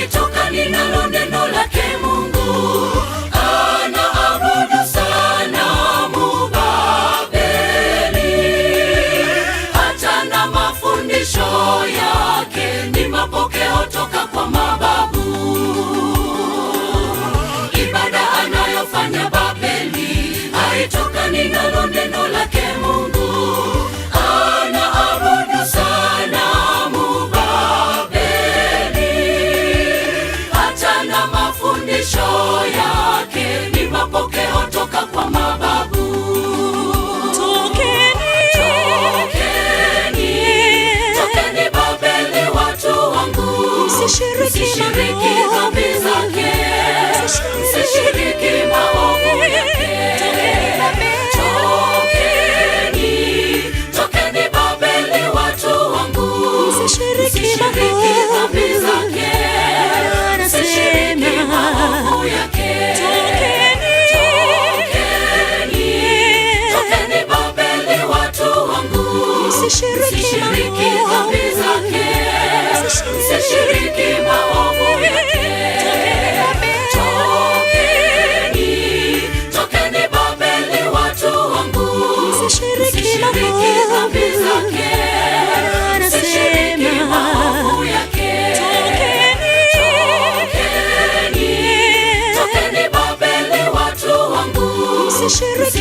alitoka ninalo neno lake Mungu. Anaabudu sanamu Babeli, hata na mafundisho yake ni mapokeo toka kwa mababu. Ibada anayofanya Babeli haitoka ninalo neno lake Mungu. Anaabudu sanamu Babeli, hata na mafundisho yake ni mapokeo toka kwa mababu. Tokeni Babeli watu wangu, msishiriki dhambi zake, msishiriki maovu yake. Tokeni Babeli watu wangu, msishiriki dhambi zake, msishiriki maovu yake. Tokeni Babeli watu wangu, msishiriki dhambi zake, msishiriki maovu yake. Tokeni Babeli watu wangu, msishiriki dhambi zake, msishiriki maovu yake. Tokeni Babeli watu wangu, msishiriki